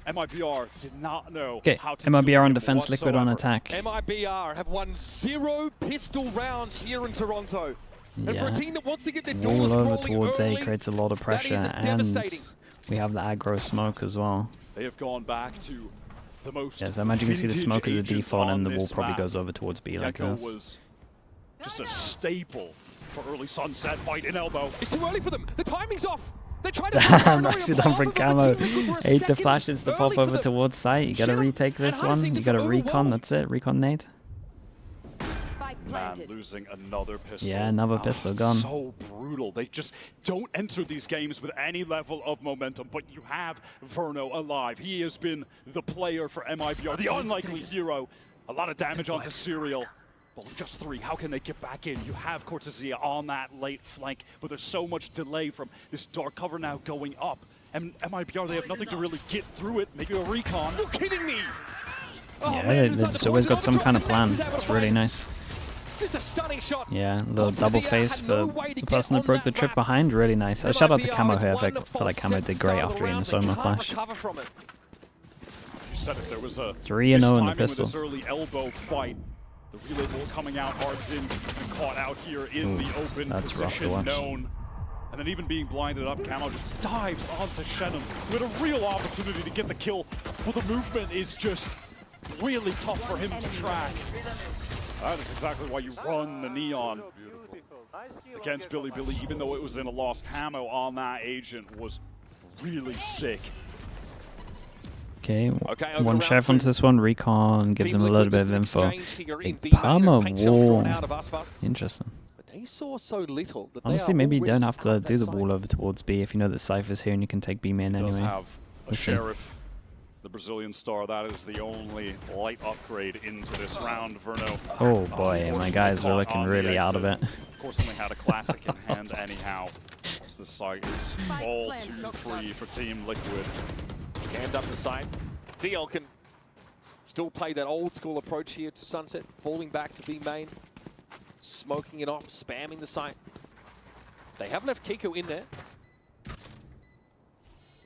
MIBR did not know how to MIBR deal on with defense, Liquid on whatsoever. attack. MIBR have won 0 pistol rounds here in Toronto. And for a team that wants to get their doors All over rolling towards early, A creates a lot of pressure, and devastating. we have the aggro smoke as well. They have gone back to the most. Yeah, so imagine you can see the smoke as a default, and the wall probably map. goes over towards B like Gecko this. was just a staple for early sunset fight in elbow. It's too early for them. The timing's off. They tried to Maxidon from camo. 8 the flashes to pop over towards site. You gotta retake this one. You gotta recon. That's it. Recon nade. Man, losing another pistol. Yeah, another pistol gone. So brutal. They just don't enter these games with any level of momentum. But you have Verno alive. He has been the player for MIBR, the unlikely hero. A lot of damage onto Serial. But with just 3, how can they get back in? You have Cortesia on that late flank, but there's so much delay from this dark cover now going up. And MIBR, they have nothing to really get through it. Maybe a recon. You're kidding me! Yeah, they've always got some kind of plan. It's really nice. Just a stunning shot. Yeah, a little double face for the person that broke the trip behind. Really nice. Shout out to Camo here. I feel like Camo did great after eating the Soma flash. You said if there was a 3-0 in the pistols. This early elbow fight. The relay ball coming out, Artzin caught out here in the open position known. And then even being blinded up, Camo just dives onto Shannon with a real opportunity to get the kill. But the movement is just really tough for him to track. That is exactly why you run the Neon against Billy, even though it was in a loss. Camo on that agent was really sick. Okay, one chef onto this one. Recon gives him a little bit of info. A Palmer wall. Interesting. They saw so little that honestly, maybe you don't have to do the wall over towards B if you know that Cypher's here and you can take B main anyway. Does have a Sheriff, the Brazilian star. That is the only light upgrade into this round. Verno. Oh boy, my guys are looking really out of it. Of course, only had a classic in hand anyhow. So the site is all too free for Team Liquid. Cammed up the side. TL can still play that old school approach here to Sunset, falling back to B main, smoking it off, spamming the site. They have left Kiko in there.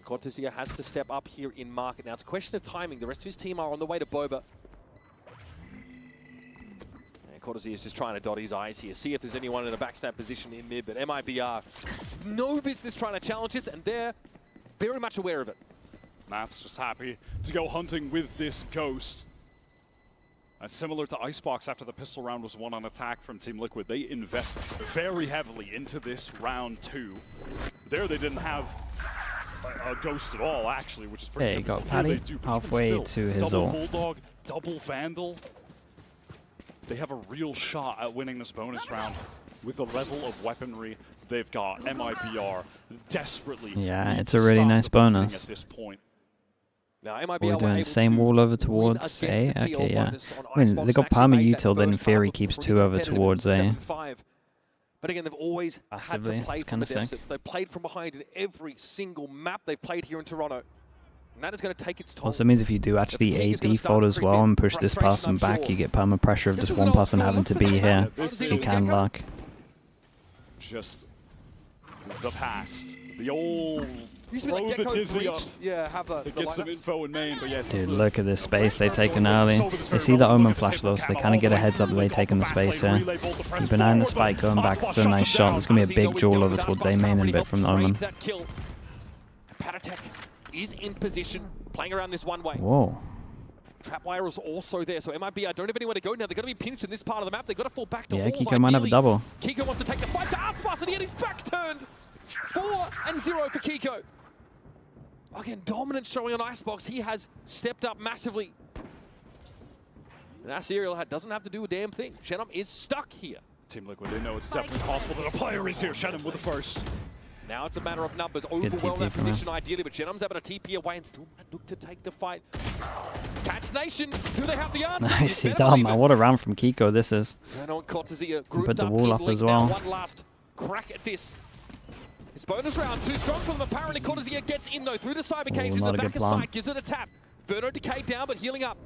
Cortesia has to step up here in market. Now it's a question of timing. The rest of his team are on the way to Boba. And Cortesia is just trying to dot his I's here, see if there's anyone in a backstab position in mid, but MIBR, no business trying to challenge this, and they're very much aware of it. Matt's just happy to go hunting with this Ghost. And similar to Icebox after the pistol round was won on attack from Team Liquid, they invest very heavily into this round 2. There they didn't have a Ghost at all, actually, which is pretty typical. Got Paddy halfway to his double ult. Bulldog, double Vandal. They have a real shot at winning this bonus round with the level of weaponry they've got. MIBR desperately. Yeah, it's a really nice bonus. At this point. Now, we're doing the same wall over towards A. Okay, yeah. I mean, they got Palmer util that in theory keeps 2 over towards A. But again, they've always had to play from the deficit. They've played from behind in every single map they've played here in Toronto. And that is going to take its toll. Also means if you do actually A default as well and push this person back, you get Palmer pressure of just one person having to be here. You can luck. Just the past. The old throw the dizzy up to get some info in main, but yes. Dude, look at this space they've taken early. They see the Omen flash though, so they kind of get a heads up that they've taken the space here. Keep an eye on the spike going back. It's a nice shot. There's going to be a big duel over towards A main in a bit from the Omen. Patatek is in position, playing around this one way. Whoa. Trapwire is also there, so MIBR don't have anywhere to go now. They're going to be pinched in this part of the map. They've got to fall back to yeah, Halls, Kiko might have a double. Kiko wants to take the fight to Aspas, and yet he's back turned. 4-0 for Kiko. Again, dominant showing on Icebox. He has stepped up massively. And our Serial doesn't have to do a damn thing. Shenum is stuck here. Team Liquid, they know it's definitely possible that a player is here. Shenum with the first. Now it's a matter of numbers. Overwhelm that position ideally, but Shenum's able to TP away and still might look to take the fight. Cats Nation, do they have the answer? Nicely done, man. What a round from Kiko this is. Put the wall up as well. One last crack at this. It's bonus round, too strong for them. Apparently, Cortesia gets in, though, through the cyber cage in the back of sight. Gives it a tap. Verno decayed down, but healing up.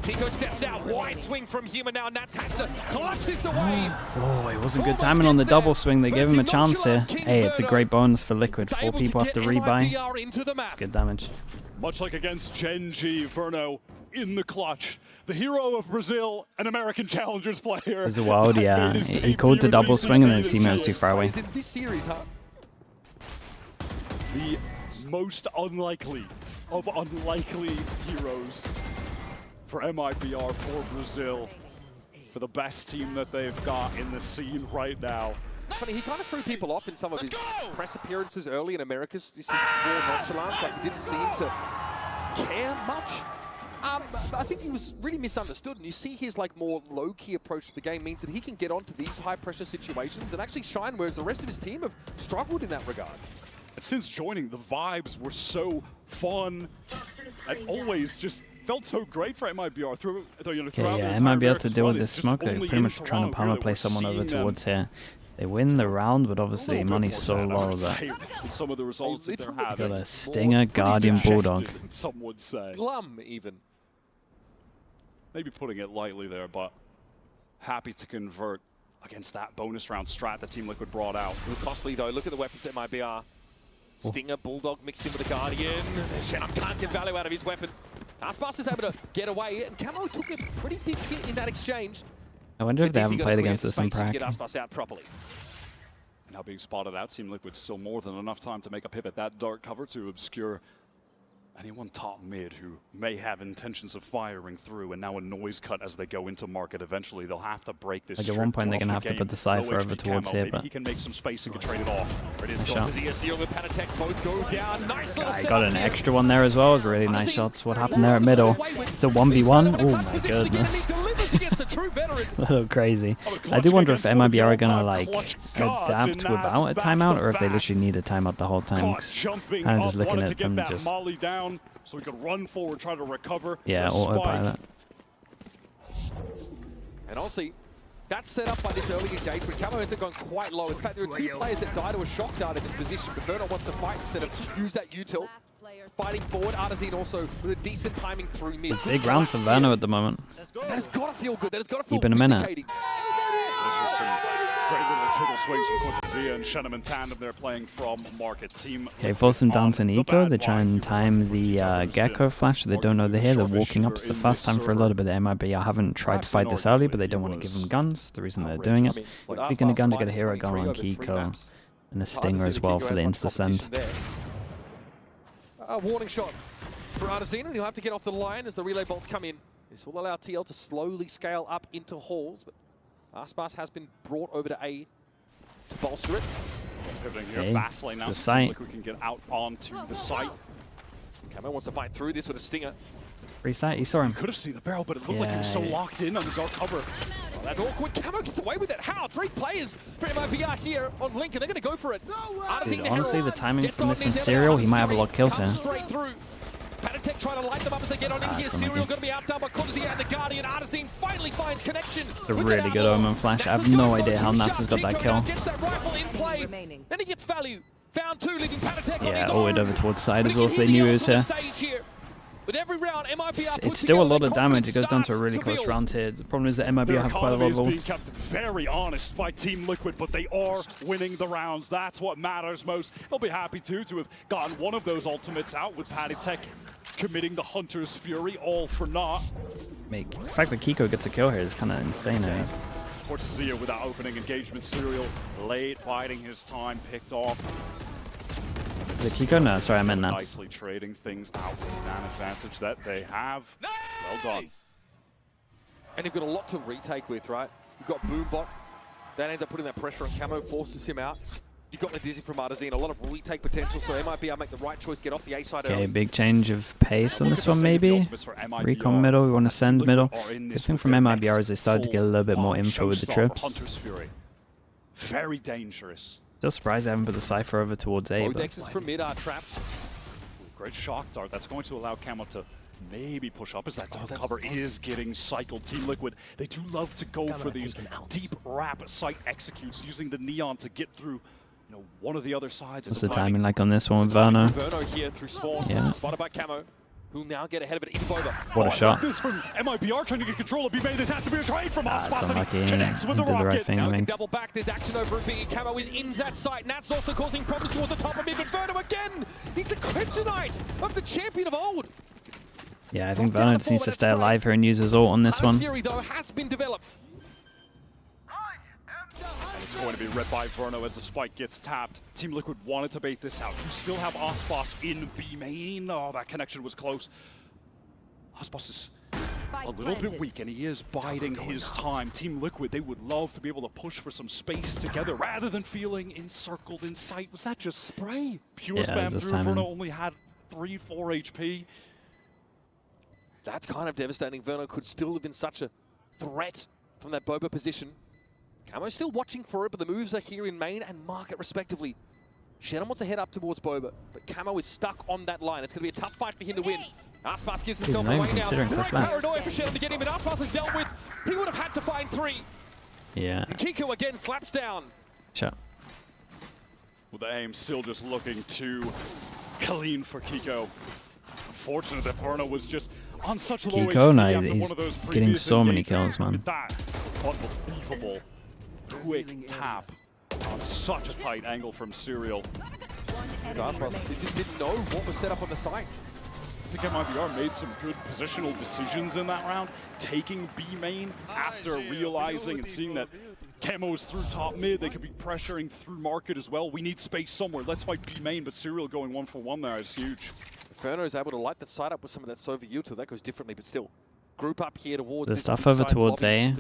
Kiko steps out. Wide swing from Human now. Nats has to clutch this away. Oh, it wasn't good timing on the double swing. They gave him a chance here. Hey, it's a great bonus for Liquid. 4 people have to rebuy. It's good damage. Much like against Genji, Verno in the clutch. The hero of Brazil, an American Challengers player. He's a wild, yeah. He called the double swing and then his teammate was too far away. In this series, huh? The most unlikely of unlikely heroes for MIBR, for Brazil, for the best team that they've got in the scene right now. Funny, he kind of threw people off in some of his press appearances early in Americas. This is more nonchalance, like he didn't seem to care much. I think he was really misunderstood, and you see his like more low-key approach to the game means that he can get onto these high-pressure situations and actually shine, whereas the rest of his team have struggled in that regard. Since joining, the vibes were so fun and always just felt so great for MIBR. Yeah, MIBR to deal with this smoke. They're pretty much trying to power play someone over towards here. They win the round, but obviously money's so low that some of the results that they're having. Got a Stinger, Guardian, Bulldog. Some would say. Glum, even. Maybe putting it lightly there, but happy to convert against that bonus round strat that Team Liquid brought out. It was costly though. Look at the weapons at MIBR. Stinger, Bulldog mixed in with the Guardian. Shannon can't get value out of his weapon. Aspas is able to get away, and Camo took a pretty big hit in that exchange. I wonder if they haven't played against this in Prague. Get Aspas out properly. Now being spotted out, Team Liquid still more than enough time to make a pivot. That dark cover to obscure anyone top mid who may have intentions of firing through, and now a noise cut as they go into market. Eventually they'll have to break this. Like at one point they're gonna have to put the Cypher over towards here, but he can make some space and get traded off. Nice shot. With Panatek both go down. Nice little I got an extra one there as well. It was really nice shots. What happened there at middle? It's a 1v1. Oh my goodness. A little crazy. I do wonder if MIBR are gonna like adapt without a timeout, or if they literally need a timeout the whole time. Kind of just looking at them just. So we could run forward, try to recover. Yeah, autopilot. And honestly, that's set up by this early engagement. Camo ends up going quite low. In fact, there are two players that die to a shock dart in this position. But Verno wants to fight instead of use that util. Fighting forward, Artazine also with a decent timing through mid. Big round for Verno at the moment. That has got to feel good. That has got to feel Keeping a minute. Great little triple swings from Cortezia and Shannon in tandem. They're playing from market. Team. Okay, force them down to an eco. They try and time the Gecko flash. They don't know they're here. They're walking up. It's the first time for a little bit. The MIBR haven't tried to fight this early, but they don't want to give them guns. The reason they're doing it. They're going to get a hero gun on Kiko and a Stinger as well for the insta-send. A warning shot for Artazine, and he'll have to get off the line as the relay bolts come in. This will allow TL to slowly scale up into halls, but Aspas has been brought over to A to bolster it. Okay, the site. We can get out onto the site. Camo wants to fight through this with a Stinger. Free site, he saw him. Could have seen the barrel, but it looked like he was so locked in on the dark cover. Oh, that's awkward. Camo gets away with it. How? 3 players for MIBR here on Link, and they're going to go for it. Dude, honestly, the timing from this in Serial, he might have a lot of kills here. Straight through. Panatek trying to light them up as they get on in here. Serial going to be outdone by Cortezia and the Guardian. Artazine finally finds connection. A really good Omen flash. I have no idea how NASA's got that kill. Gets that rifle in play. Then he gets value. Found 2, leaving Panatek on his own. Ulted over towards side as well, so they knew he was here. With every round, MIBR it's still a lot of damage. It goes down to a really close round here. The problem is that MIBR have quite a lot of ults. Being kept very honest by Team Liquid, but they are winning the rounds. That's what matters most. They'll be happy to have gotten one of those ultimates out with Panatek committing the Hunter's Fury, all for naught. The fact that Kiko gets a kill here is kind of insane. Cortezia with that opening engagement. Serial late, biding his time, picked off. Is it Kiko? No, sorry, I meant Nats. Nicely trading things out with an advantage that they have. Well done. And you've got a lot to retake with, right? You've got Boombot. That ends up putting that pressure on Camo, forces him out. You've got the Dizzy from Artazine, a lot of retake potential, so MIBR make the right choice, get off the A side early. Okay, big change of pace on this one maybe. Recon middle, we want to send middle. Good thing from MIBR is they started to get a little bit more info with the trips. Very dangerous. Still surprised they haven't put the Cypher over towards A. Both exits from mid are trapped. Great shock dart. That's going to allow Camo to maybe push up as that dark cover is getting cycled. Team Liquid, they do love to go for these deep wrap site executes using the Neon to get through one of the other sides. What's the timing like on this one with Verno? Verno here through spawn, spotted by Camo. who'll now get ahead of it in Boba. What a shot. This from MIBR trying to get control of B-Main. This has to be a trade from us. It's unlucky. Connects with the He did the right rocket. thing, Now I we can think. double back. There's action over at B. Camo is in that site. Nat's also causing problems towards the top of mid, but Verno again! He's the kryptonite of the champion of old. Yeah, I think Verno just needs to stay alive here and use his ult on this one. Fury, though, has been developed. It's going to be read by Verno as the spike gets tapped. Team Liquid wanted to bait this out. You still have Osbos in B main. Oh, that connection was close. Osbos is a little bit weak, and he is biding his time. Team Liquid, they would love to be able to push for some space together rather than feeling encircled in sight. Was that just spray? Pure spam through. Verno only had 3-4 HP. That's kind of devastating. Verno could still have been such a threat from that Boba position. Camo's still watching for it, but the moves are here in main and market respectively. Shannon wants to head up towards Boba, but Camo is stuck on that line. It's going to be a tough fight for him to win. Aspas gives himself away now. Great paranoia for Shannon to get him, and Aspas is dealt with. He would have had to find 3. Yeah. And Kiko again slaps down. Sure. With the aim still just looking too clean for Kiko. Unfortunate that Verno was just on such low Kiko, HP after he's one of those getting so many engagements. kills, man. That unbelievable quick tap on such a tight angle from Serial. Aspas, he just didn't know what was set up on the site. I think MIBR made some good positional decisions in that round, taking B main after realizing and seeing that Camo's through top mid. They could be pressuring through market as well. We need space somewhere. Let's fight B main, but Serial going 1-for-1 there is huge. Inferno is able to light the side up with some of that Sova util. That goes differently, but still. Group up here towards the stuff over towards A.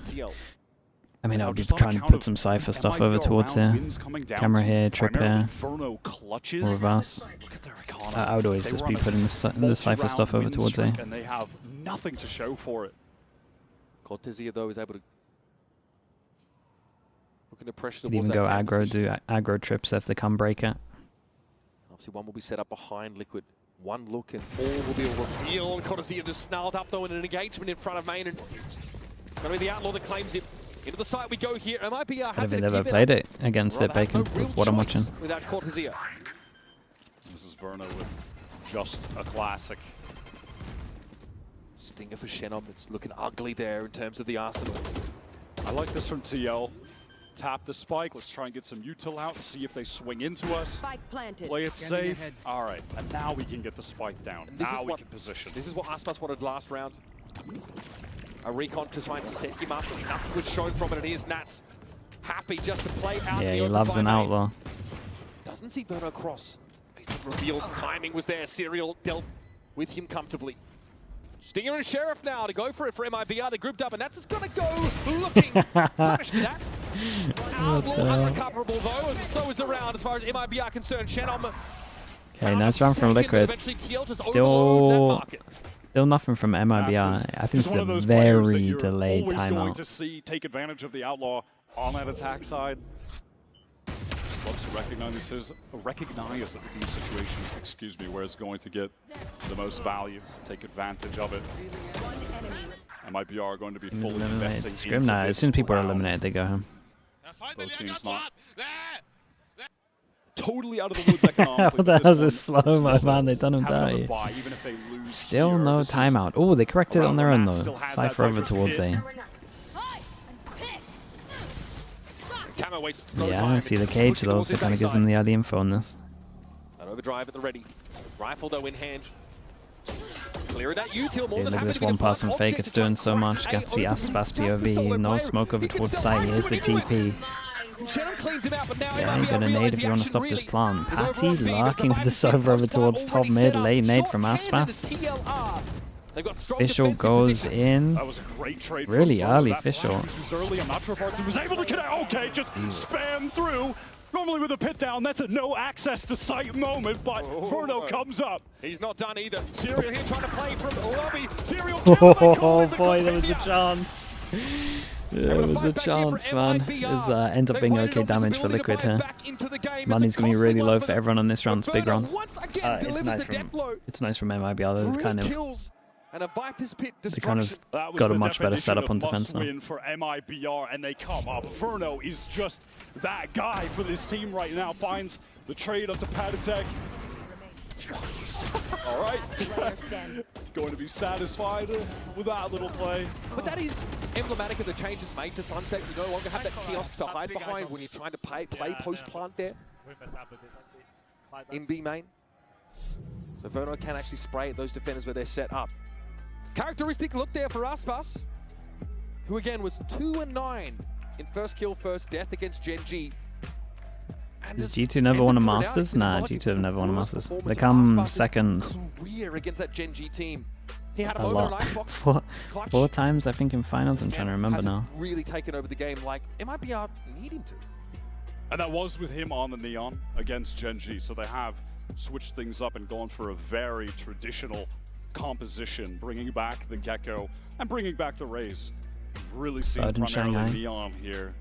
I mean, I'll just try and put some Cypher stuff over towards here. Camera here, trip here, or reverse. I would always just be putting the Cypher stuff over towards A. And they have nothing to show for it. Cortezia, though, is able to look into pressure Could even go aggro, do aggro trips if they come break it. Obviously, one will be set up behind Liquid. One look and all will be revealed. Cortezia just snarled up, though, in an engagement in front of main. And it's going to be the Outlaw that claims him. Into the site we go here. MIBR have they ever played it against their bacon with what I'm watching? Without Cortezia. This is Verno with just a classic. Stinger for Shannon. It's looking ugly there in terms of the arsenal. I like this from TL. Tap the spike. Let's try and get some util out. See if they swing into us. Spike planted. Play it safe. All right, and now we can get the spike down. Now we can position. This is what Aspas wanted last round. A recon to try and set him up. Nothing was shown from it. And here's Nats happy just to play out. Yeah, he loves an outlaw. Doesn't see Verno cross. He's revealed timing was there. Serial dealt with him comfortably. Stinger and Sheriff now to go for it for MIBR. They grouped up, and that's just going to go looking punished for that. Outlaw unrecoverable though, and so is the round as far as MIBR concerned. Shannon. Okay, nice run from Liquid. Still nothing from MIBR. I think it's a very delayed timeout. To see take advantage of the Outlaw on that attack side. Just loves to recognize these situations, excuse me, where it's going to get the most value, take advantage of it. MIBR are going to be fully investing Scrim now. As soon as people are eliminated, they go home. Both teams not totally out of the woods economically. What the hell is this slow-mo, man? They've done him dirty. Still no timeout. Oh, they corrected it on their own, though. Cypher over towards A. Yeah, I see the cage, though, so it kind of gives them the early info on this. An overdrive at the ready. Rifle, though, in hand. Clear that util more than look at this one pass and fake. It's doing so much. Gets the Aspas POV. No smoke over towards side. Here's the TP. Yeah, you're gonna nade if you want to stop this plant. Patty lurking with the server over towards top mid. Late nade from Aspas. Fischl goes in. Really early, Fischl. I'm not sure if R2 was able to connect. Okay, just spam through. Normally with a pit down, that's a no access to sight moment, but Verno comes up. He's not done either. Serial here trying to play from lobby. Serial oh boy, there was a chance. There was a chance, man. It's ends up being okay damage for Liquid here. Money's gonna be really low for everyone on this round. It's big round. It's nice from MIBR. They've kind of got a much better setup on defense now. Win for MIBR, and they come up. Verno is just that guy for this team right now. Finds the trade onto Patatek. All right. Going to be satisfied with that little play. But that is emblematic of the changes made to Sunset. You no longer have that kiosk to hide behind when you're trying to play post-plant there in B main. So Verno can actually spray at those defenders where they're set up. Characteristic look there for Aspas, who again was 2-9 in first kill, first death against Gen G. Does G2 never won a Masters? Nah, G2 have never won a Masters. They come second against that Gen G team. He had a lot. Four times, I think, in finals. I'm trying to remember now. Really taken over the game like MIBR need him to. And that was with him on the Neon against Gen G. So they have switched things up and gone for a very traditional composition, bringing back the Gecko and bringing back the Rays. We've really seen primarily Neon here,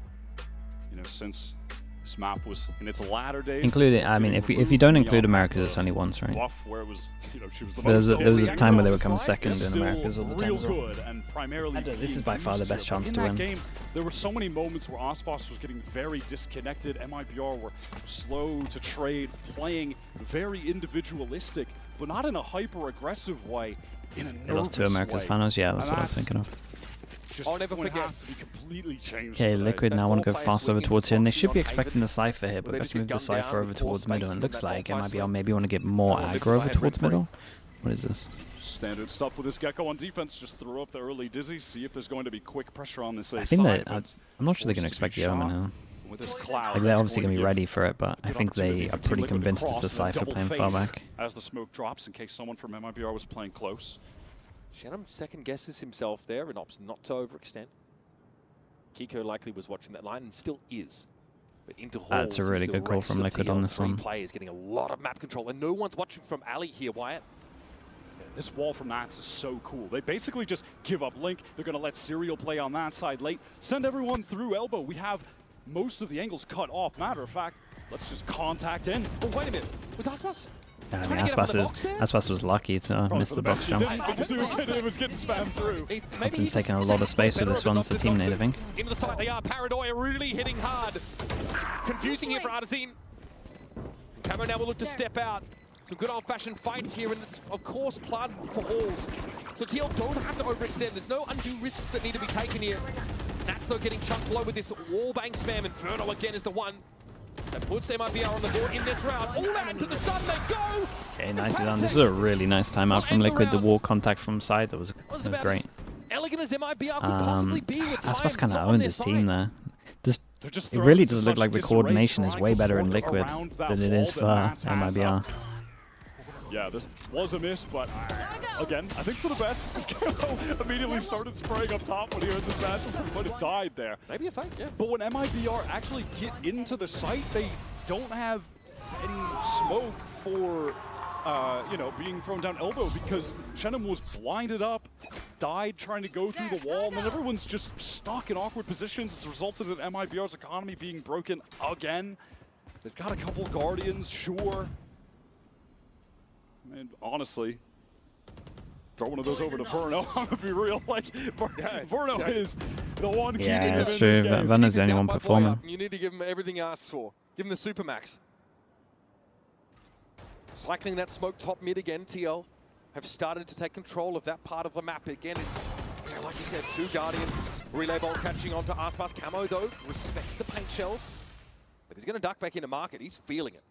you know, since this map was in its latter days. Including, I mean, if you don't include Americas, it's only once, right? Where it was, you know, she was the there was a time where they were coming second in Americas all the time. Good and primarily this is by far the best chance to win. Game, there were so many moments where Aspas was getting very disconnected. MIBR were slow to trade, playing very individualistic, but not in a hyper-aggressive way. In a They lost 2 Americas finals. Yeah, that's what I was thinking of. I'll never forget. Okay, Liquid now want to go fast over towards here, and they should be expecting the Cypher here, but let's move the Cypher over towards middle. It looks like MIBR maybe want to get more aggro over towards middle. What is this? Standard stuff with this Gecko on defense. Just throw up the early Dizzy, see if there's going to be quick pressure on this. I think that I'm not sure they're going to expect the Omen now. With this cloud, like they're obviously going to be ready for it, but I think they are pretty convinced it's the Cypher playing far back. As the smoke drops, in case someone from MIBR was playing close. Shannon second guesses himself there and opts not to overextend. Kiko likely was watching that line and still is. But into Halls, that's a really good call from Liquid on this one. Players getting a lot of map control, and no one's watching from Ali here, Wyatt. This wall from Nats is so cool. They basically just give up Link. They're going to let Serial play on that side late. Send everyone through elbow. We have most of the angles cut off. Matter of fact, let's just contact in. Oh, wait a minute. Was Aspas? Yeah, I mean, Aspas was lucky to miss the box jump. Because he was getting spammed through. Hudson's taking a lot of space with this one. It's a team nade, I think. Into the side they are. Paradoya really hitting hard. Confusing here for Artazine. Camo now will look to step out. Some good old-fashioned fights here, and it's, of course, blood for Halls. So TL don't have to overextend. There's no undue risks that need to be taken here. Nats, though, getting chunked low with this wallbang spam. Inferno again is the one that puts MIBR on the board in this round. All out into the sun, they go! Okay, nicely done. This is a really nice timeout from Liquid. The wall contact from side, that was great. Elegant as MIBR could possibly be with time. Aspas kind of owned his team there. It really does look like the coordination is way better in Liquid than it is for MIBR. Yeah, this was a miss, but again, I think for the best. Kilo immediately started spraying up top when he heard the satchel, so he might have died there. Maybe a fake, yeah. But when MIBR actually get into the site, they don't have any smoke for, you know, being thrown down elbow because Shannon was blinded up, died trying to go through the wall, and then everyone's just stuck in awkward positions. It's resulted in MIBR's economy being broken again. They've got a couple Guardians, sure. And honestly, throw one of those over to Verno. I'm gonna be real. Like Verno is the one keeping him in this game. Yeah, that's true. Verno's the only one performing. You need to give him everything he asks for. Give him the Supermax. Cycling that smoke top mid again. TL have started to take control of that part of the map again. It's like you said, 2 Guardians. Relay ball catching onto Aspas. Camo though respects the paint shells, but he's gonna duck back into market. He's feeling it.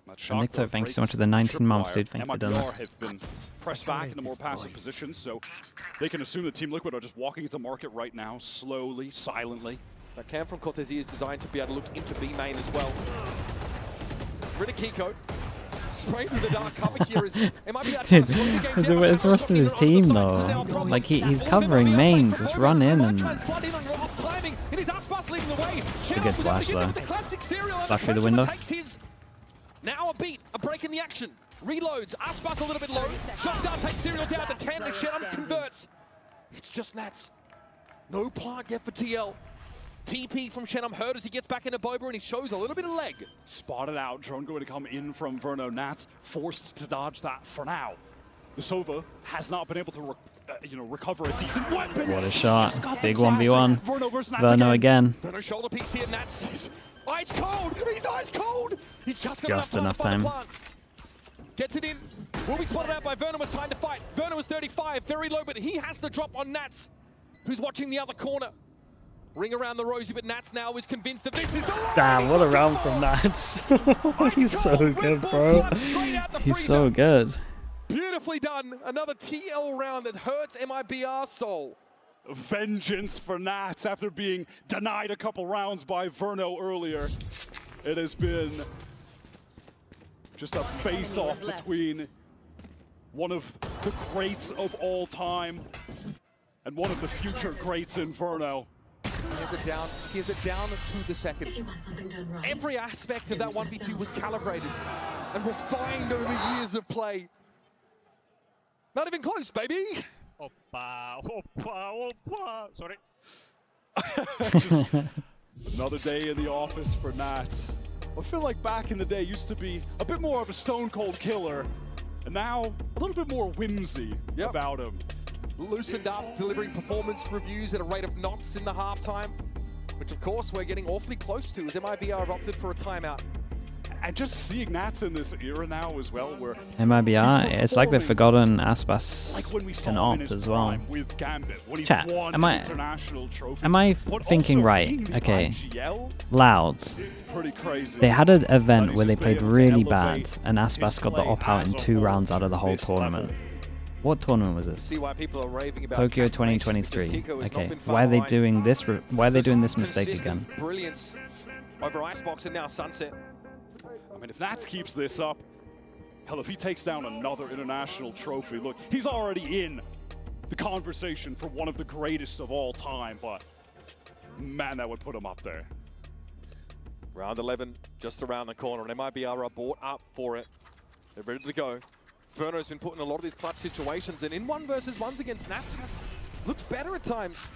And Nicto, thanks so much for the 19 months, dude. Thank you for doing that. have been pressed back into more passive positions, so they can assume that Team Liquid are just walking into market right now, slowly, silently. That cam from Cortesi is designed to be able to look into B main as well. Rid of Kiko. Spraying through the dark cover here is... It might be it's the rest of his team, though. Like, he's covering main. Just run in and... It is Aspas leading the way. A good flash, though. Flash through the window. Now a beat, a break in the action. Reloads, Aspas a little bit low. Shotdown takes Serial down to 10, and Shenum converts. It's just Nats. No plant yet for TL. TP from Shenum heard as he gets back into Boba, and he shows a little bit of leg. Spotted out, drone going to come in from Verno. Nats forced to dodge that for now. The Sova has not been able to recover a decent weapon. What a shot. Big 1v1. Verno again. Verno shoulder piece here, Nats. Ice cold! He's ice cold! He's just enough time. Gets it in. Will be spotted out by Werner. Was time to fight. Werner was 35, very low, but he has the drop on Nats, who's watching the other corner. Ring around the rosy, but Nats now is convinced that this is the line. Damn, what a round from Nats. He's so good, bro. He's so good. Beautifully done. Another TL round that hurts MIBR's soul. Vengeance for Nats after being denied a couple rounds by Verno earlier. It has been just a face-off between one of the greats of all time and one of the future greats in Verno. Here's it down to the second. Every aspect of that 1v2 was calibrated and refined over years of play. Not even close, baby. Oppa, oppa, oppa. Sorry. Just another day in the office for Nats. I feel like back in the day used to be a bit more of a stone-cold killer, and now a little bit more whimsy about him. Loosened up, delivering performance reviews at a rate of knots in the halftime, which of course we're getting awfully close to as MIBR have opted for a timeout. And just seeing Nats in this era now as well, where MIBR, it's like they've forgotten Aspas like when we saw and him in Op his as well. prime with Gambit, when he's Chat, won am I international trophy, thinking also right? being the Okay. IGL, Louds. pretty crazy. They had an event where they But he's played just been able really to bad, elevate and Aspas his got the play op-out in as a 2 whole rounds out of the to whole this level. tournament. What tournament was this? See why people are raving about Tokyo Cats Nation, 2023. because Kiko has not Okay, been far why are they behind. doing this? Why are they doing this mistake Consistent again? Brilliance over Icebox and now Sunset. I mean, if Nats keeps this up, hell, if he takes down another international trophy, look, he's already in the conversation for one of the greatest of all time, but man, that would put him up there. Round 11 just around the corner, and MIBR are bought up for it. They're ready to go. Verno's been put in a lot of these clutch situations, and in 1v1s against Nats has looked better at times.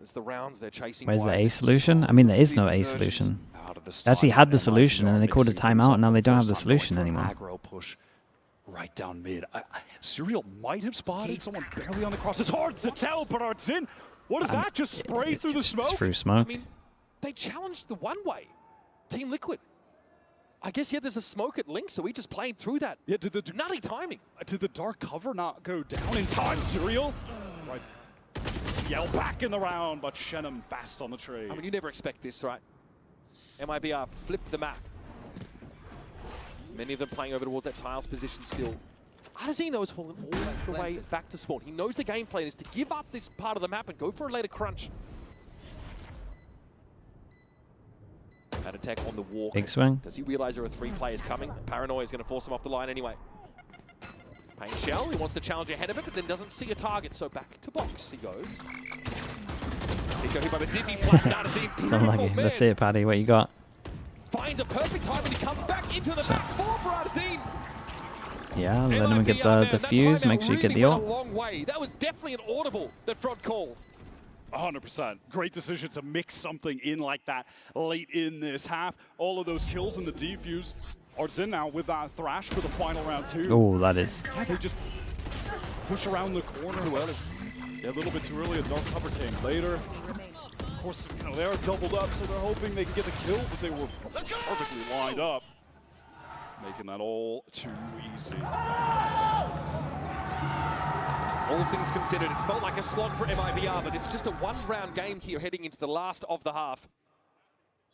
It's the rounds they're chasing. Where's the wide. A solution? I mean, there is no A solution. They actually had the solution, and then they called a timeout, and now they don't have the solution anymore. Aggro push right down mid. Serial might have spotted someone barely on the cross. It's hard to tell, but it's in. What is that? Just spray through the smoke? It's through I smoke. mean, they challenged the one-way. Team Liquid. I guess, yeah, there's a smoke at Link, so he just played through that. Yeah, did the Nutty timing. Did the dark cover not go down in time, Serial? Right. It's TL back in the round, but Shenham fast on the trade. I mean, you never expect this, right? MIBR flipped the map. Many of them playing over towards that tiles position still. Arzine, though, has fallen all the way back to spawn. He knows the game plan is to give up this part of the map and go for a later crunch. That attack on the walk. Big swing. Does he realize there are 3 players coming? Paranoia is going to force him off the line anyway. Pain Shell, he wants to challenge ahead of it, but then doesn't see a target, so back to box he goes. Kiko hit by the dizzy flat, It's unlucky. Let's see it, Paddy. What you got? Finds a perfect time and he comes back into the back 4 for Arzine. Yeah, let him get the defuse. Make sure you get the ult. Long way. That was definitely an audible that Front called. 100%. Great decision to mix something in like that late in this half. All of those kills in the defuse. Arzine now with that Thrash for the final round too. Oh, that is. Yeah, they just push around the corner. Well, yeah, a little bit too early. A dark cover came later. Of course, you know, they're doubled up, so they're hoping they can get the kill, but they were perfectly lined up, making that all too easy. All things considered, it's felt like a slog for MIBR, but it's just a 1-round game here heading into the last of the half.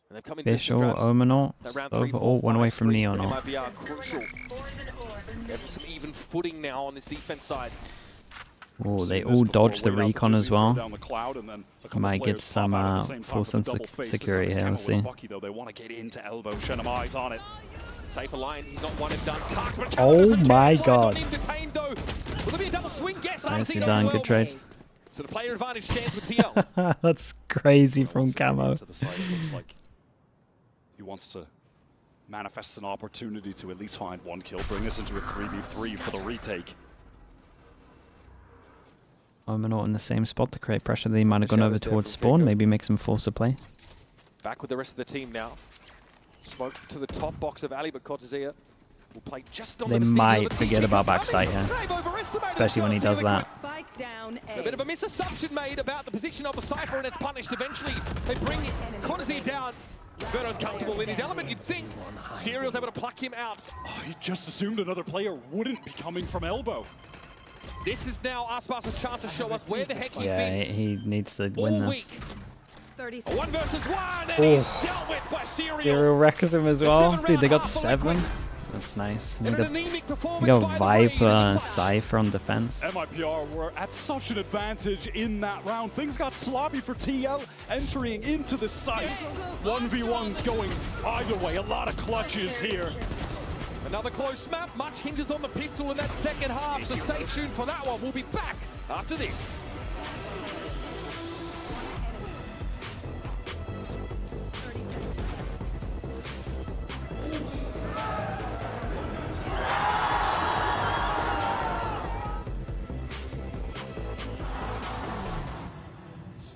And they've come in Bishop, Omenor, overall one away from Neon. MIBR crucial. Getting some even footing now on this defense side. Oh, they all dodged the recon as well. Might get some full sense of security here. Let's see. They want to get into elbow. Shenham eyes on it. Safe line, he's not one and done. Oh my god. Will there be a double swing? Yes, Nicely done, good trade. So the player advantage stands with TL. That's crazy from Camo. To the side, it looks like he wants to manifest an opportunity to at least find 1 kill, bring this into a 3v3 for the retake. Omenor in the same spot to create pressure. They might have gone over towards spawn, maybe make some force of play. Back with the rest of the team now. Smoke to the top box of Ali, but Cortezia will play just on They the might forget about backside here, especially when he does that. A bit of a misassumption made about the position of the Cypher, and it's punished eventually. They bring Cortezia down. Verno's comfortable in his element. You'd think Serial's able to pluck him out. Oh, he just assumed another player wouldn't be coming from elbow. This is now Aspas's chance to show us where the heck he's been he needs to win all this. week. 1 versus 1, and he's dealt with by Serial. wrecks him as well. Dude, they got 7. Liquid. That's nice. In They an got, anemic they performance got by the way, Viper, Cypher on defense. MIBR were at such an advantage in that round. Things got sloppy for TL entering into the site. 1v1s going either way. A lot of clutches here. Another close map. Much hinges on the pistol in that second half, so stay tuned for that one. We'll be back after this.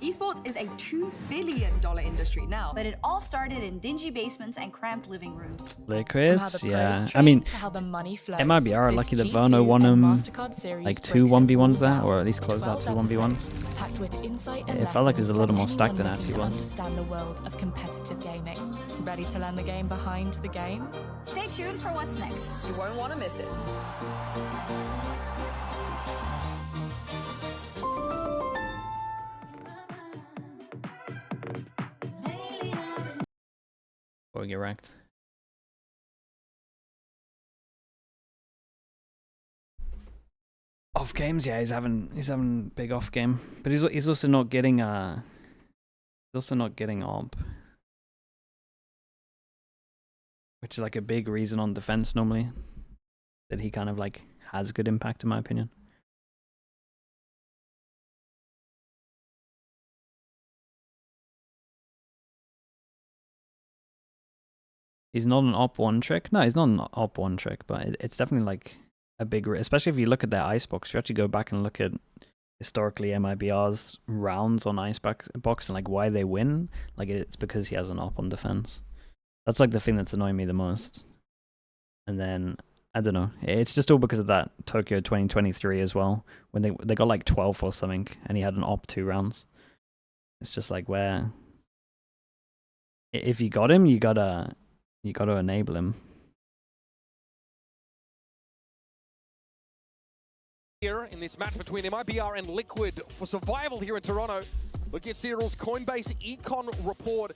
Esports is a $2 billion industry now, but it all started in dingy basements and cramped living rooms. Liquids, yeah. I mean, MIBR are lucky that Verno won them like 2 1v1s there, or at least closed out 2 1v1s. It felt like it was a little more stacked than it actually was. Understand the world of competitive gaming. Ready to learn the game behind the game? Stay tuned for what's next. You won't want to miss it. Or get wrecked. Off games, yeah, he's having big off game, but he's also not getting op, which is like a big reason on defense normally that he kind of like has good impact in my opinion. He's not an op one trick. No, he's not an op one trick, but it's definitely like a big, especially if you look at their icebox. You actually go back and look at historically MIBR's rounds on icebox and like why they win. Like it's because he has an op on defense. That's like the thing that's annoying me the most. And then I don't know. It's just all because of that Tokyo 2023 as well, when they got like 12 or something, and he had an op 2 rounds. It's just like where if you got him, you gotta enable him. Here in this match between MIBR and Liquid for survival here in Toronto. Look at Cyril's Coinbase Econ report.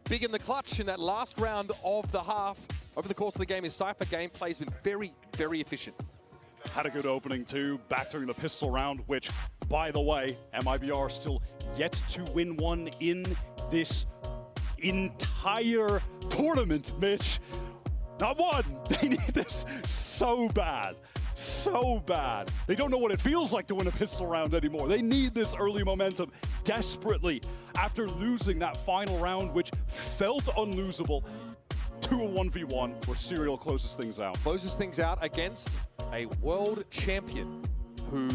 Big in the clutch in that last round of the half. Over the course of the game, his Cypher gameplay has been very, very efficient. Had a good opening too, back during the pistol round, which, by the way, MIBR still yet to win one in this entire tournament, Mitch. Not one. They need this so bad. So bad. They don't know what it feels like to win a pistol round anymore. They need this early momentum desperately after losing that final round, which felt unlosable, to a 1v1 where Serial closes things out. Closes things out against a world champion who,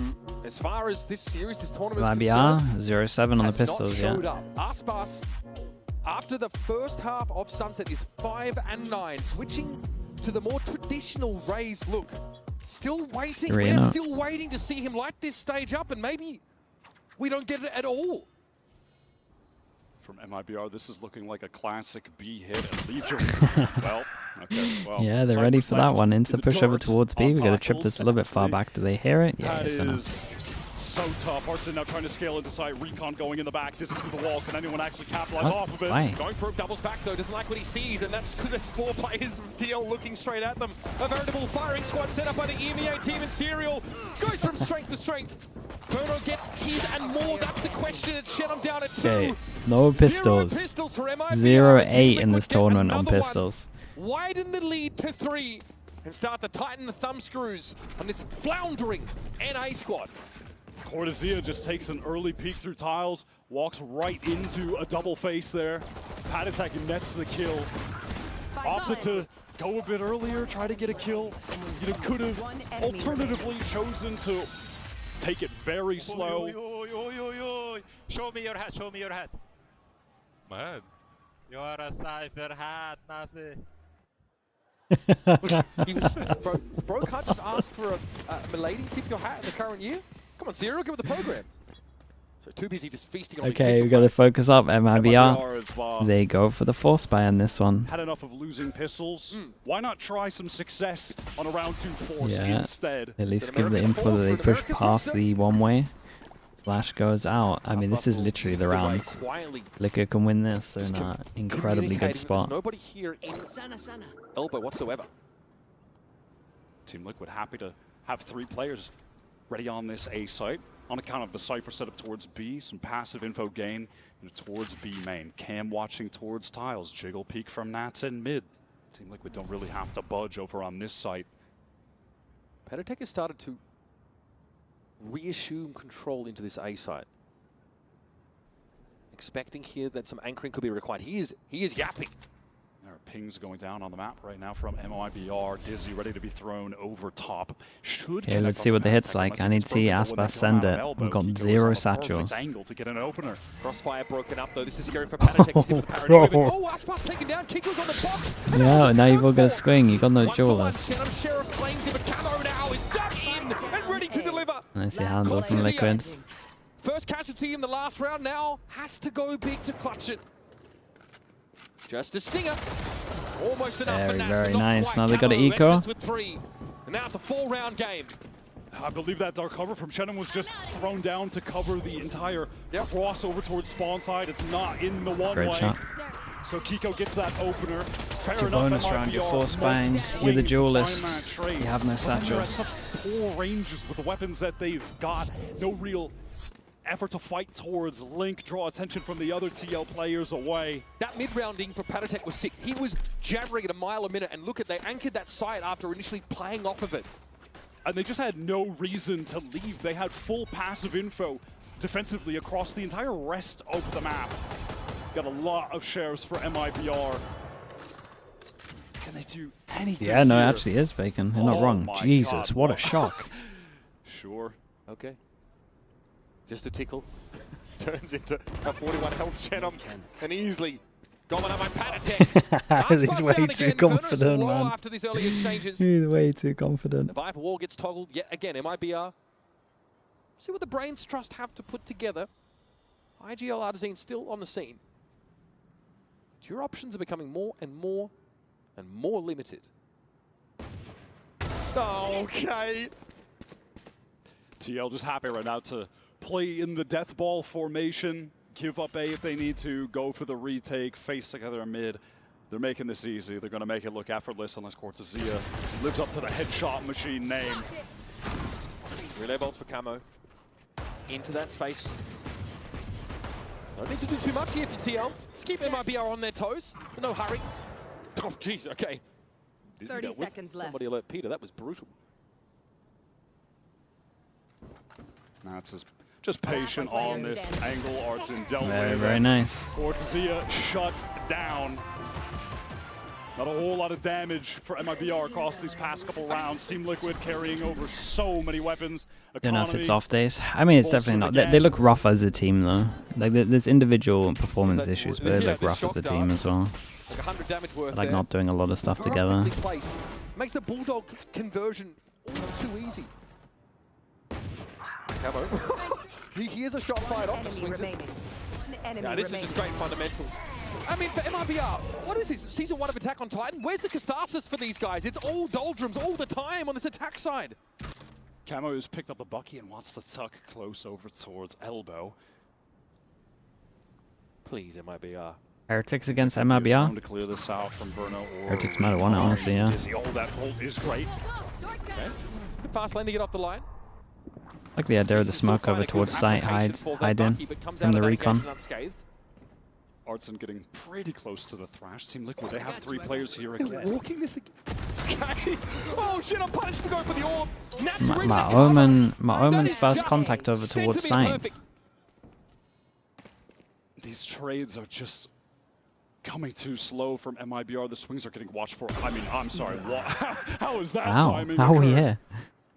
as far as this series, this tournament is MIBR, concerned, 0-7 on the pistols, yeah. Aspas, after the first half of Sunset, is 5-9, switching to the more traditional Raze look. Still waiting. We're still waiting to see him light this stage up, and maybe we don't get it at all. From MIBR, this is looking like a classic B hit and Legion. well, yeah, they're ready for that one. Into push over towards B. We got a trip that's a little bit far back. Do they hear it? Yeah, that it's is so tough. Artson now trying to scale into sight. Recon going in the back, dizzy through the wall. Can anyone actually capitalize off of it? Why? Going for him, doubles back though, doesn't like what he sees, and that's because there's 4 players of DL looking straight at them. A veritable firing squad set up by the EMEA team, and Serial goes from strength to strength. Verno gets his and more, that's the question. It's Shenum down at 2. Okay, no pistols. 0-8 in this tournament on pistols. Widen the lead to 3 and start to tighten the thumb screws on this floundering NA squad. Cortezia just takes an early peek through tiles, walks right into a double face there. Patatek nets the kill. Opted to go a bit earlier, try to get a kill. You know, could have alternatively chosen to take it very slow. Show me your hat, show me your hat. Man, you're a Cypher hat, Nafi. Bro can't just ask for a milady tip your hat in the current year? Come on, Zero, give it the program. So too busy just feasting on Okay, we got to focus up. MIBR. They go for the force buy on this one. Had enough of losing pistols. Why not try some success on a round 2 force instead? At least give the info that they push past the one-way. Flash goes out. I mean, this is literally the rounds. Liquid can win this. They're in an incredibly good spot. Nobody here in elbow whatsoever. Team Liquid happy to have 3 players ready on this A site. On account of the Cypher setup towards B, some passive info gain towards B main. Cam watching towards tiles. Jiggle peek from Nats in mid. Team Liquid don't really have to budge over on this site. Pentatech has started to reassume control into this A site. Expecting here that some anchoring could be required. He is yapping. There are pings going down on the map right now from MIBR. Dizzy ready to be thrown over top. Okay, let's see what the hit's like. I need to see Aspas send it. We've got 0 satchels. Angle to get an opener. Crossfire broken up though. This is scary for Pentatech. Oh, Aspas taken down. Kiko's on the box. Yeah, now you've all got a swing. You got no jewelers. Sheriff claims him, but Camo now is dug in and ready to deliver. Nicely handled from Liquid. First casualty in the last round now has to go big to clutch it. Just a stinger. Almost enough for Nats, very but not nice. quite. Now they got an Camo eco. exits with 3. And now it's a 4-round game. I believe that dark cover from Shannon was just thrown down to cover the entire crossover towards spawn side. It's not in the one-way. Great shot. So Kiko gets that opener. Fair Your enough, bonus round, your force binds. You're the duelist. You have no satchels. Poor ranges with the weapons that they've got. No real effort to fight towards Link, draw attention from the other TL players away. That mid-rounding for Pentatech was sick. He was jabbering at a mile a minute, and look at, they anchored that site after initially playing off of it. And they just had no reason to leave. They had full passive info defensively across the entire rest of the map. Got a lot of shares for MIBR. Can they do anything? Yeah, no, here? it actually is Bacon. You're not wrong. Jesus, God, what a shock. Sure. Okay. Just a tickle. Turns into a 41 health Shannon and easily dominate by Pentatech. He's way too confident, man. After these early exchanges. He's way too confident. The Viper wall gets toggled yet again. MIBR. See what the Brains Trust have to put together. IGL Artazine still on the scene. Your options are becoming more and more and more limited. Okay. TL just happy right now to play in the death ball formation, give up A if they need to, go for the retake, face together mid. They're making this easy. They're going to make it look effortless unless Cortezia lives up to the headshot machine name. Relay bolts for Camo. Into that space. Don't need to do too much here for TL. Just keep MIBR on their toes. No hurry. Oh, jeez, okay. 30 seconds left. Somebody alert Peter, that was brutal. Nats just patient on this angle. Arts in Delaware. Very, very nice. Cortezia shut down. Not a whole lot of damage for MIBR across these past couple rounds. Team Liquid carrying over so many weapons. Don't know if it's off days. I mean, it's definitely not. They look rough as a team, though. Like, there's individual performance issues, but they look rough as a team as well. Like 100 damage worth Like not doing a lot of stuff together. Makes the Bulldog conversion all too easy. Camo. he is a shot fired off, just swings it. Yeah, this is just great fundamentals. I mean, for MIBR, what is this? Season 1 of Attack on Titan? Where's the catharsis for these guys? It's all doldrums all the time on this attack side. Camo has picked up the Bucky and wants to tuck close over towards elbow. Please, MIBR. Heretics against MIBR? To clear this out from Verno or Heretics might have won it, honestly, yeah. Dizzy. Oh, that ult is great. Okay. Good fast lane to get off the line. Like the idea of the smoke over towards site, hide in from the recon. Artson getting pretty close to the Thrash. Team Liquid, they have 3 players here again. They're walking this again. Okay. Oh shit, I'm punished for going for the orb. My Omen's first contact over towards site. These trades are just coming too slow from MIBR. The swings are getting watched for. I mean, I'm sorry. How is that timing? Oh, yeah.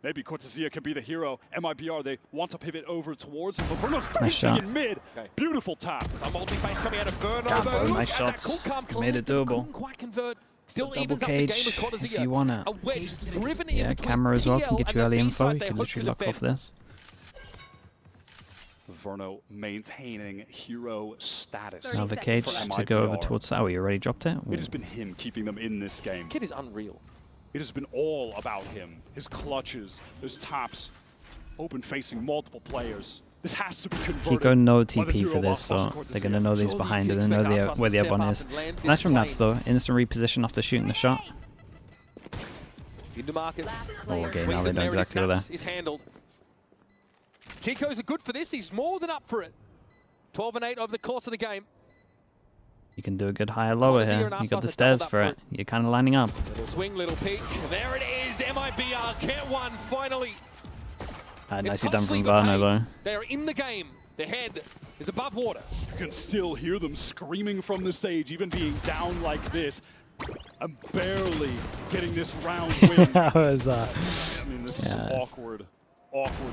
Maybe Cortezia can be the hero. MIBR, they want to pivot over towards him, but Verno's facing in mid. Okay. Beautiful tap. A multi-face coming out of Verno. Nice shots. Made it doable. Quite convert. Still double evens up the game cage with Cortezia. if you want it. A wedge driven in Yeah, between camera as well can TL get and you the early B info. side You they can hope to literally lock off defend. this. Verno maintaining hero status. Now the cage to go over towards... Oh, he already dropped it? It has been him keeping them in this game. Kid is unreal. It has been all about him. His clutches, his tops, open facing multiple players. This has to be converted. Kiko no TP for this, so they're going to know he's behind and they know where the other one is. Nice from Nats though. Instant reposition after shooting the shot. Into market. Oh, okay, now they know exactly where is handled. Kiko's good for this. He's more than up for it. 12 and 8 over the course of the game. You can do a good higher lower here. You got the stairs for it. You're kind of lining up. Little swing, little peek. There it is. MIBR get one finally. Nicely done from Varno though. They're in the game. Their head is above water. You can still hear them screaming from the stage, even being down like this. I'm barely getting this round win. That was, I mean, this is some awkward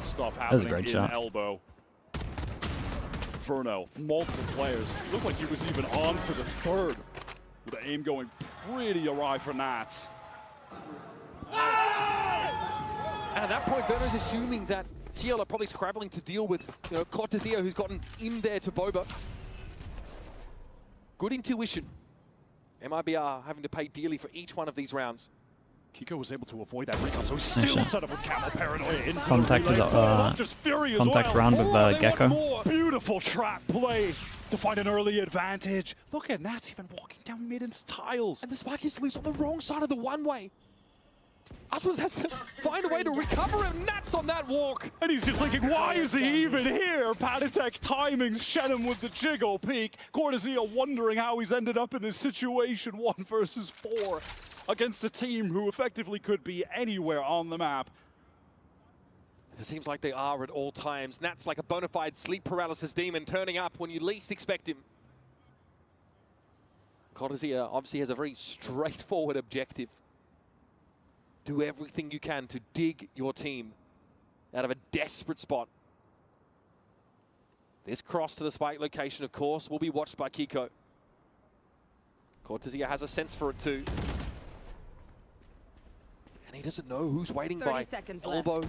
stuff happening in shot. elbow. Verno, multiple players. Looked like he was even on for the third, with the aim going pretty awry for Nats. And at that point, Verno's assuming that TL are probably scrabbling to deal with, Cortezio, who's gotten in there to Boba. Good intuition. MIBR having to pay dearly for each one of these rounds. Kiko was able to avoid that recon, so he's still set up with Camel Paranoia into contact contact round with Gecko. Beautiful trap play to find an early advantage. Look at Nats even walking down mid into tiles. And the spike is loose on the wrong side of the one-way. Aspas has to find a way to recover it. Nats on that walk. And he's just thinking, why is he even here? Patatek timing Shenham with the jiggle peek. Cortezio wondering how he's ended up in this situation, 1 versus 4, against a team who effectively could be anywhere on the map. It seems like they are at all times. Nat's like a bona fide sleep paralysis demon turning up when you least expect him. Cortezio obviously has a very straightforward objective. Do everything you can to dig your team out of a desperate spot. This cross to the spike location, of course, will be watched by Kiko. Cortezio has a sense for it too. And he doesn't know who's waiting by elbow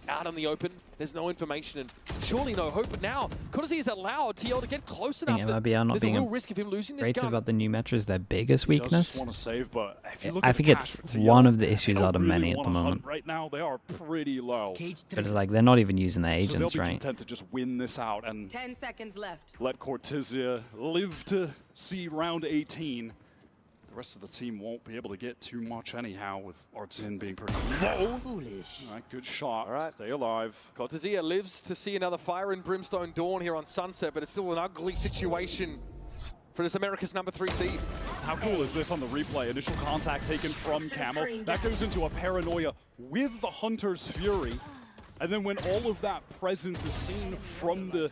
out in the open. There's no information and surely no hope. But now, Cortezio is allowed TL to get close enough. There's a real risk of him losing this gun. About the new Metro is their biggest weakness. Want to save, but if you look I at think it's one of the issues out of many at the moment. Right now, they are pretty low. But it's like they're not even using their agents, so they'll be right? content to just win this out and 10 seconds left. Let Cortezio live to see round 18. The rest of the team won't be able to get too much anyhow, with Artzin being pretty low. Foolish. All right, good shot. All right. Stay alive. Cortezio lives to see another fire and brimstone dawn here on Sunset, but it's still an ugly situation for this America's #3 seed. How cool is this on the replay? Initial contact taken from Camel. That goes into a paranoia with the Hunter's Fury. And then when all of that presence is seen from the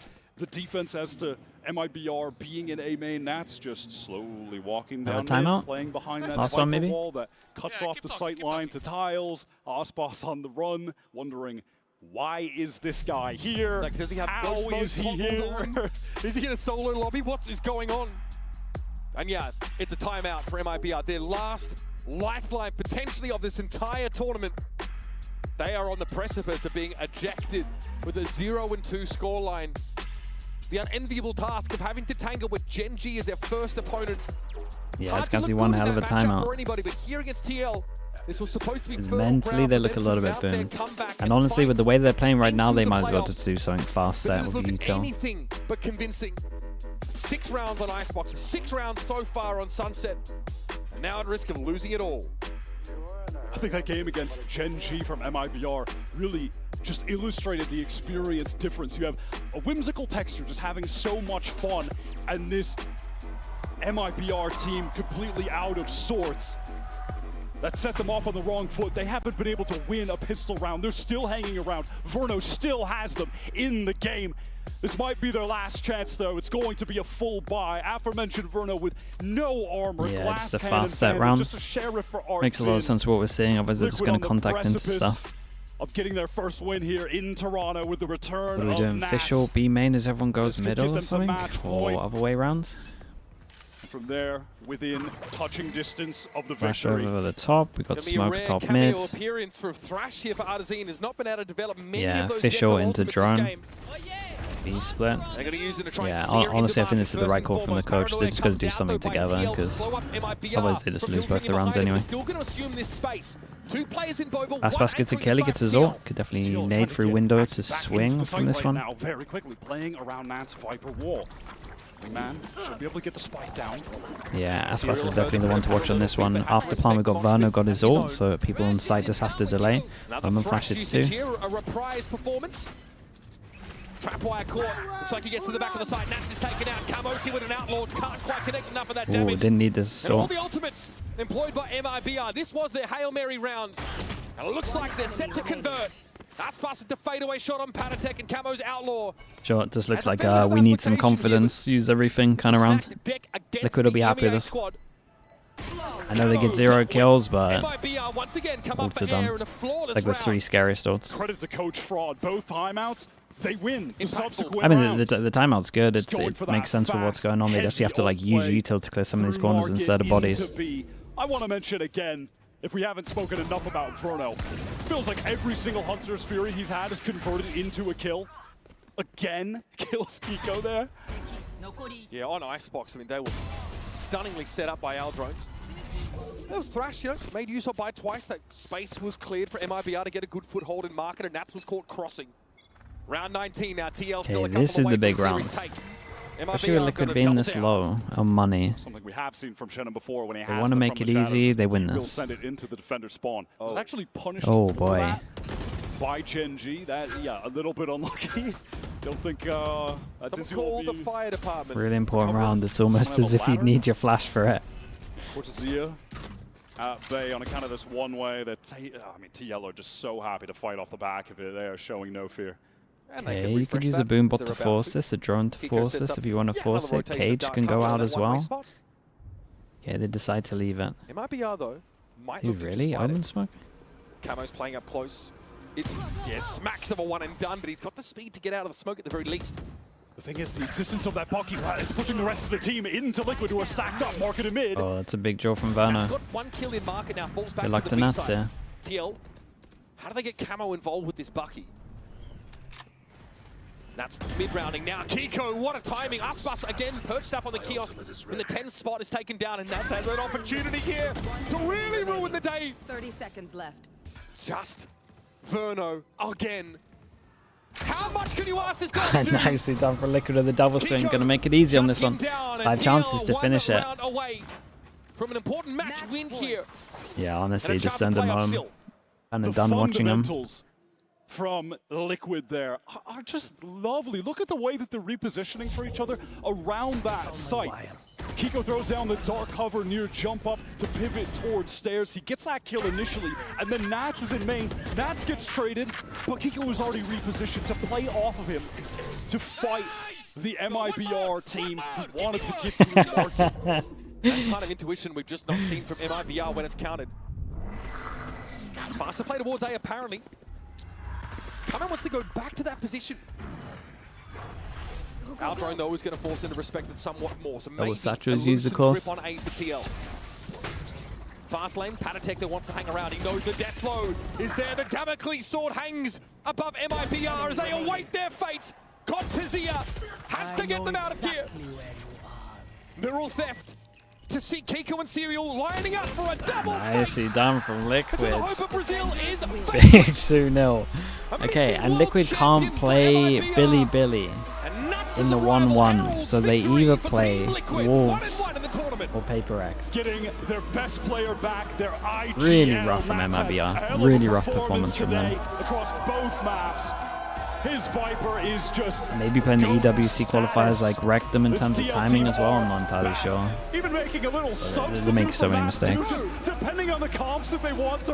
defense as to MIBR being in A main, Nats just slowly walking down mid, playing behind that wall that cuts off the sight line to tiles. Osbos on the run, wondering, why is this guy here? Like, does he have How is he here? Is he in a solo lobby? What is going on? And yeah, it's a timeout for MIBR. Their last lifeline, potentially, of this entire tournament. They are on the precipice of being ejected with a 0-2 scoreline. The unenviable task of having to tangle with Gen G as their first opponent. Yeah, it's going to be one hell of a timeout. For anybody, but here against TL, this was supposed to be mentally, they look a little bit boomed. And honestly, with the way they're playing right now, they might as well just do something fast set with util. Anything but convincing. 6 rounds on Icebox, 6 rounds so far on Sunset, and now at risk of losing it all. I think that game against Gen G from MIBR really just illustrated the experience difference. You have a whimsical texture, just having so much fun, and this MIBR team completely out of sorts. That set them off on the wrong foot. They haven't been able to win a pistol round. They're still hanging around. Verno still has them in the game. This might be their last chance, though. It's going to be a full buy. Aforementioned Verno with no armor, glass just a cannon, fast set round. just a sheriff for Artzin. Makes a lot of sense what we're seeing. Otherwise, it's going to contact into stuff. Of getting their first win here in Toronto with the return of Nats. What are we doing? Official B main as everyone goes middle or something? Or other way rounds? From there, within touching distance of the Flash victory. over the top. We got smoke top mid. Appearance for Thrash here for Artzin has not been able to develop many of those official into drone. Oh, yeah. B split. They're going to use it to try Yeah, and clear honestly, I into think this is the market right call first from the and coach. foremost. They're just going to do Comes something out, though, by together, TL, because slow up MIBR otherwise they just from lose both filtering the rounds behind it. anyway. We're still going to assume this space. 2 players in Boba. Aspas gets a kill, he gets his ult. Could definitely nade through window to swing from this one. Now, very quickly playing around Nat's Viper wall. Man should be able to get the spike down. Yeah, Aspas is definitely the one to watch on this one. After Palmer got Verno, got his ult, so people on site just have to delay. Bowman flash hits too. A reprise performance. Trapwire caught. Looks like he gets to the back of the site. Nats is taken out. Kamoki with an outlaw. Can't quite connect enough of that Ooh, damage. didn't need this And all ult. the ultimates employed by MIBR. This was their Hail Mary round. And it looks like they're set to convert. Aspas with the fadeaway shot on Panatek and Camo's outlaw. Sure, it just looks like we need some confidence, use everything kind of round. Liquid will be happy with this. I know they get 0 kills, but ults are done. Like the 3 scariest ults. Credit to Coach Fraud. Both timeouts, they win the subsequent I mean, rounds. the timeout's good. It makes sense with what's going on. They actually have to like use util to clear some of these corners instead of bodies. I want to mention again, if we haven't spoken enough about Verno, feels like every single Hunter's Fury he's had is converted into a kill. Again, kills Kiko there. Yeah, on Icebox, I mean, they were stunningly set up by our drones. That was Thrash, you know, made use of by twice. That space was cleared for MIBR to get a good foothold in market, and Nats was caught crossing. Round 19 now, TL still a couple this is away the from big series round. take. Especially with Liquid being this low on money. Something we have seen from Shannon before when he They has want to make it easy, they win He'll this. send it into the defender spawn. Actually punished Oh for boy. that by Gen G. That, yeah, a little bit unlucky. Don't think that Dizzy will Call the be fire department. Really important round. It's almost as if you'd need your flash for it. Cortezia at bay on account of this one way that TL are just so happy to fight off the back of it. They are showing no fear. And Yeah, you could use a boom bot to force this, a drone to force this if you want to force it. Cage can go out as well. Yeah, they decide to leave it. MIBR though might Dude, look to really? just fight Omen it. smoke? Camo's playing up close. Yeah, smacks of a one and done, but he's got the speed to get out of the smoke at the very least. The thing is, the existence of that Bucky is pushing the rest of the team into Liquid, who are stacked up, market and mid. Oh, that's a big draw from Verno. Got 1 kill in market now, falls back Good luck to to the B Nats side. here. TL, how do they get Camo involved with this Bucky? Nats mid-rounding now. Kiko, what a timing. Aspas again perched up on the kiosk in the 10 spot is taken down, and Nats has an opportunity here to really ruin the day. 30 seconds left. Just Verno again. How much can you ask this guy to do? Nicely done for Liquid with the double swing. Gonna make it easy on this one. 5 chances to finish it. Away from an important match win here. Yeah, honestly, just send them home. And The done watching them. fundamentals from Liquid there are just lovely. Look at the way that they're repositioning for each other around that site. Kiko throws down the dark cover near jump up to pivot towards stairs. He gets that kill initially, and then Nats is in main. Nats gets traded, but Kiko was already repositioned to play off of him to fight the MIBR team who wanted to get through the market. That kind of intuition we've just not seen from MIBR when it's counted. It's faster play towards A apparently. Kamen wants to go back to that position. Our drone though is going to force him to respect it somewhat more. So maybe Satchels use the course. grip on A for TL. Fast lane, Panatek that wants to hang around. He knows the death blow is there. The Damocles sword hangs above MIBR as they await their fate. Cortezia has to get them out of here. Neural theft to see Kiko and Serial lining up for a double Nicely done from Liquid. The hope of Brazil is Big 2-0. Okay, and Liquid can't play Billy in the 1-1, so they either play Wolves or Paper X. Getting their best player back, their IGL. Really rough from MIBR. Really rough performance from them. Across both maps. His Viper is just Maybe playing the EWC qualifiers like wrecked them in terms of timing as well, I'm not entirely sure. Even making a little They make so many mistakes. depending on the comps if they want to